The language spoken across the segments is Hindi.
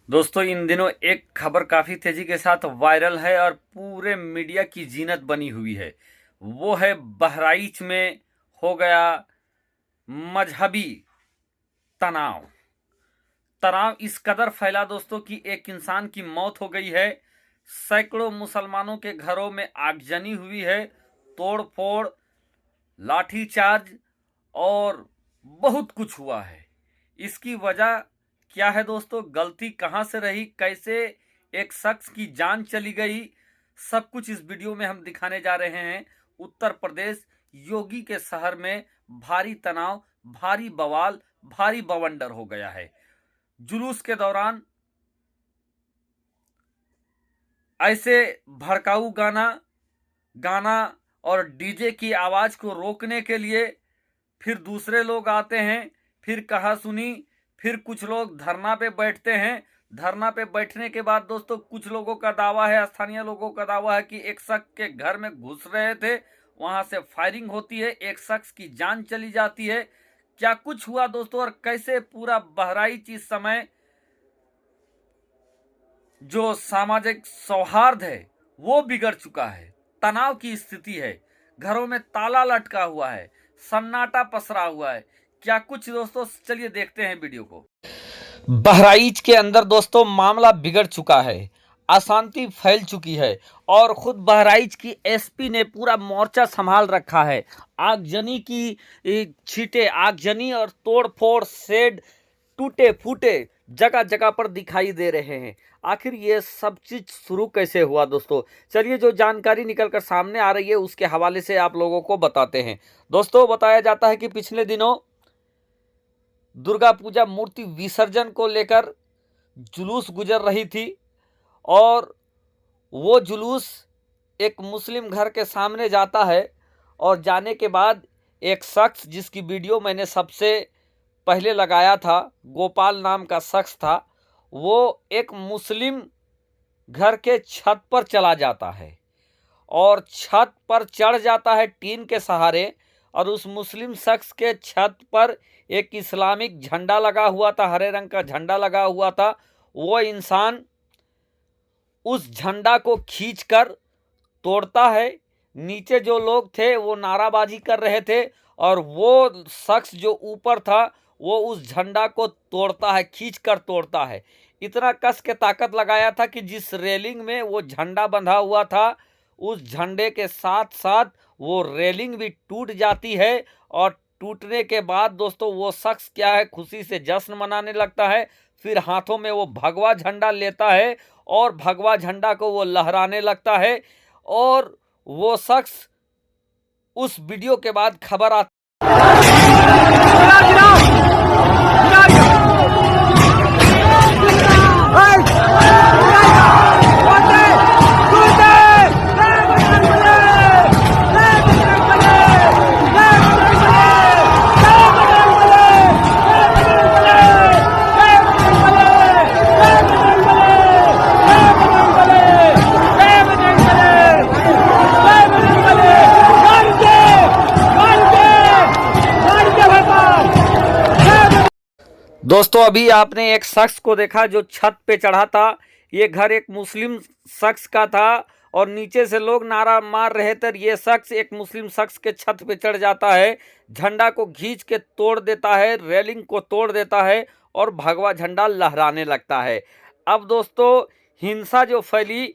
दोस्तों इन दिनों एक खबर काफ़ी तेज़ी के साथ वायरल है और पूरे मीडिया की जीनत बनी हुई है। वो है बहराइच में हो गया मजहबी तनाव। तनाव इस कदर फैला दोस्तों कि एक इंसान की मौत हो गई है। सैकड़ों मुसलमानों के घरों में आगजनी हुई है, तोड़ फोड़, लाठीचार्ज और बहुत कुछ हुआ है। इसकी वजह क्या है दोस्तों? गलती कहां से रही, कैसे एक शख्स की जान चली गई, सब कुछ इस वीडियो में हम दिखाने जा रहे हैं। उत्तर प्रदेश योगी के शहर में भारी तनाव, भारी बवाल, भारी बवंडर हो गया है। जुलूस के दौरान ऐसे भड़काऊ गाना गाना और डीजे की आवाज को रोकने के लिए फिर दूसरे लोग आते हैं, फिर कहा सुनी, फिर कुछ लोग धरना पे बैठते हैं। धरना पे बैठने के बाद दोस्तों कुछ लोगों का दावा है, स्थानीय लोगों का दावा है कि एक शख्स के घर में घुस रहे थे, वहां से फायरिंग होती है, एक शख्स की जान चली जाती है। क्या कुछ हुआ दोस्तों और कैसे पूरा बहराइच इस समय जो सामाजिक सौहार्द है वो बिगड़ चुका है। तनाव की स्थिति है, घरों में ताला लटका हुआ है, सन्नाटा पसरा हुआ है। क्या कुछ दोस्तों, चलिए देखते हैं वीडियो को। बहराइच के अंदर दोस्तों मामला बिगड़ चुका है, अशांति फैल चुकी है और खुद बहराइच की एसपी ने पूरा मोर्चा संभाल रखा है। आगजनी की छींटे, आगजनी और तोड़फोड़, शेड टूटे फूटे जगह जगह पर दिखाई दे रहे हैं। आखिर ये सब चीज शुरू कैसे हुआ दोस्तों? चलिए जो जानकारी निकलकर सामने आ रही है उसके हवाले से आप लोगों को बताते हैं। दोस्तों बताया जाता है कि पिछले दिनों दुर्गा पूजा मूर्ति विसर्जन को लेकर जुलूस गुजर रही थी और वो जुलूस एक मुस्लिम घर के सामने जाता है और जाने के बाद एक शख्स जिसकी वीडियो मैंने सबसे पहले लगाया था, गोपाल नाम का शख्स था, वो एक मुस्लिम घर के छत पर चला जाता है और छत पर चढ़ जाता है टीन के सहारे। और उस मुस्लिम शख्स के छत पर एक इस्लामिक झंडा लगा हुआ था, हरे रंग का झंडा लगा हुआ था। वो इंसान उस झंडा को खींचकर तोड़ता है। नीचे जो लोग थे वो नाराबाजी कर रहे थे और वो शख्स जो ऊपर था वो उस झंडा को तोड़ता है, खींच कर तोड़ता है। इतना कस के ताकत लगाया था कि जिस रेलिंग में वो झंडा बंधा हुआ था उस झंडे के साथ साथ वो रेलिंग भी टूट जाती है। और टूटने के बाद दोस्तों वो शख्स क्या है, खुशी से जश्न मनाने लगता है। फिर हाथों में वो भगवा झंडा लेता है और भगवा झंडा को वो लहराने लगता है। और वो शख्स, उस वीडियो के बाद खबर आती दोस्तों अभी आपने एक शख्स को देखा जो छत पे चढ़ा था। ये घर एक मुस्लिम शख्स का था और नीचे से लोग नारा मार रहे थे। ये शख्स एक मुस्लिम शख्स के छत पे चढ़ जाता है, झंडा को खींच के तोड़ देता है, रेलिंग को तोड़ देता है और भगवा झंडा लहराने लगता है। अब दोस्तों हिंसा जो फैली,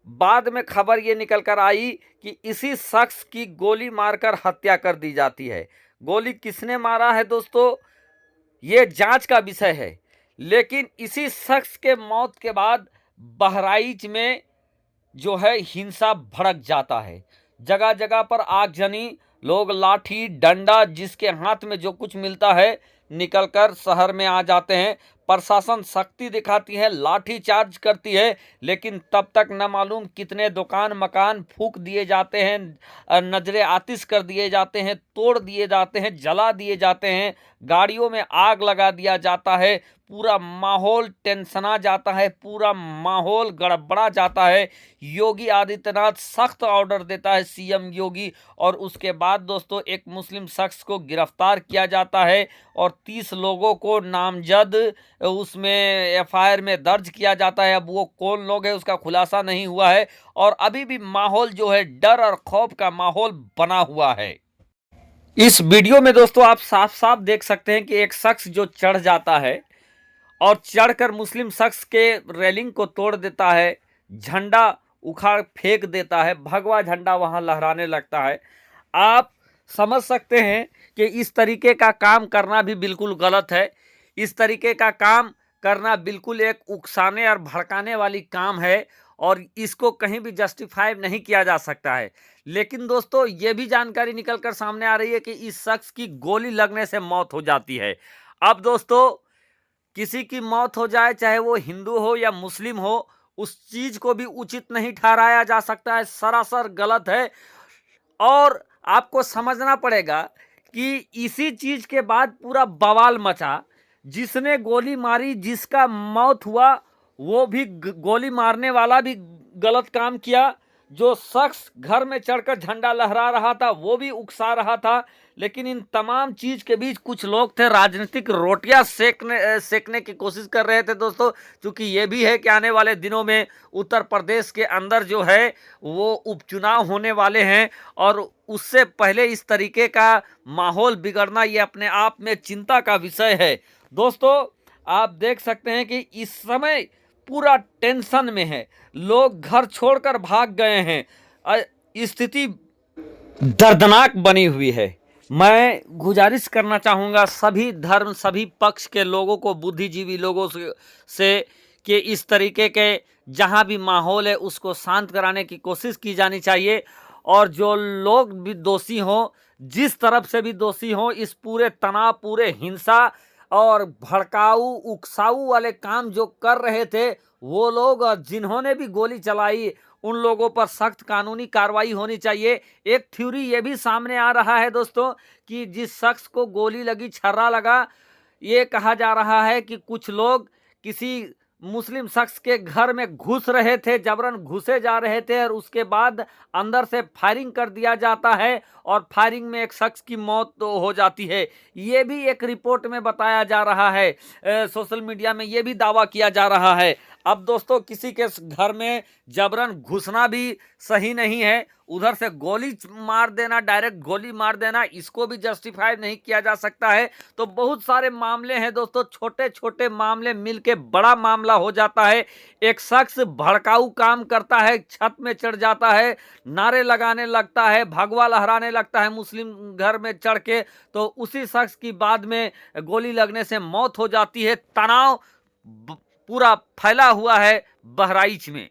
बाद में खबर ये निकल कर आई कि इसी शख्स की गोली मारकर हत्या कर दी जाती है। गोली किसने मारा है दोस्तों, ये जांच का विषय है। लेकिन इसी शख्स के मौत के बाद बहराइच में जो है हिंसा भड़क जाता है। जगह जगह पर आगजनी, लोग लाठी डंडा जिसके हाथ में जो कुछ मिलता है निकलकर शहर में आ जाते हैं। प्रशासन सख्ती दिखाती है, लाठी चार्ज करती है, लेकिन तब तक न मालूम कितने दुकान मकान फूंक दिए जाते हैं, नजरे आतिश कर दिए जाते हैं, तोड़ दिए जाते हैं, जला दिए जाते हैं, गाड़ियों में आग लगा दिया जाता है। पूरा माहौल टेंशना जाता है, पूरा माहौल गड़बड़ा जाता है। योगी आदित्यनाथ सख्त ऑर्डर देता है सीएम योगी, और उसके बाद दोस्तों एक मुस्लिम शख्स को गिरफ्तार किया जाता है और 30 लोगों को नामजद उसमें एफआईआर में दर्ज किया जाता है। अब वो कौन लोग हैं उसका खुलासा नहीं हुआ है, और अभी भी माहौल जो है डर और खौफ का माहौल बना हुआ है। इस वीडियो में दोस्तों आप साफ साफ देख सकते हैं कि एक शख्स जो चढ़ जाता है और चढ़कर मुस्लिम शख्स के रेलिंग को तोड़ देता है, झंडा उखाड़ फेंक देता है, भगवा झंडा वहां लहराने लगता है। आप समझ सकते हैं कि इस तरीके का काम करना भी बिल्कुल गलत है। इस तरीके का काम करना बिल्कुल एक उकसाने और भड़काने वाली काम है, और इसको कहीं भी जस्टिफाई नहीं किया जा सकता है। लेकिन दोस्तों ये भी जानकारी निकलकर सामने आ रही है कि इस शख्स की गोली लगने से मौत हो जाती है। अब दोस्तों किसी की मौत हो जाए, चाहे वो हिंदू हो या मुस्लिम हो, उस चीज को भी उचित नहीं ठहराया जा सकता है, सरासर गलत है। और आपको समझना पड़ेगा कि इसी चीज के बाद पूरा बवाल मचा। जिसने गोली मारी, जिसका मौत हुआ, वो भी गोली मारने वाला भी गलत काम किया। जो शख्स घर में चढ़कर झंडा लहरा रहा था वो भी उकसा रहा था। लेकिन इन तमाम चीज के बीच कुछ लोग थे राजनीतिक रोटियां सेकने की कोशिश कर रहे थे दोस्तों। क्योंकि ये भी है कि आने वाले दिनों में उत्तर प्रदेश के अंदर जो है वो उपचुनाव होने वाले हैं, और उससे पहले इस तरीके का माहौल बिगड़ना ये अपने आप में चिंता का विषय है। दोस्तों आप देख सकते हैं कि इस समय पूरा टेंशन में है, लोग घर छोड़कर भाग गए हैं, स्थिति दर्दनाक बनी हुई है। मैं गुजारिश करना चाहूँगा सभी धर्म, सभी पक्ष के लोगों को, बुद्धिजीवी लोगों से कि इस तरीके के जहाँ भी माहौल है उसको शांत कराने की कोशिश की जानी चाहिए। और जो लोग भी दोषी हों, जिस तरफ से भी दोषी हों, इस पूरे तनाव, पूरे हिंसा और भड़काऊ उकसाऊ वाले काम जो कर रहे थे वो लोग, और जिन्होंने भी गोली चलाई, उन लोगों पर सख्त कानूनी कार्रवाई होनी चाहिए। एक थ्योरी ये भी सामने आ रहा है दोस्तों कि जिस शख्स को गोली लगी, छर्रा लगा, ये कहा जा रहा है कि कुछ लोग किसी मुस्लिम शख्स के घर में घुस रहे थे, जबरन घुसे जा रहे थे, और उसके बाद अंदर से फायरिंग कर दिया जाता है और फायरिंग में एक शख्स की मौत तो हो जाती है। ये भी एक रिपोर्ट में बताया जा रहा है, सोशल मीडिया में ये भी दावा किया जा रहा है। अब दोस्तों किसी के घर में जबरन घुसना भी सही नहीं है, उधर से गोली मार देना, डायरेक्ट गोली मार देना, इसको भी जस्टिफाई नहीं किया जा सकता है। तो बहुत सारे मामले हैं दोस्तों, छोटे छोटे मामले मिलके बड़ा मामला हो जाता है। एक शख्स भड़काऊ काम करता है, छत में चढ़ जाता है, नारे लगाने लगता है, भगवा लहराने लगता है मुस्लिम घर में चढ़ के, तो उसी शख्स की बाद में गोली लगने से मौत हो जाती है। तनाव पूरा फैला हुआ है बहराइच में।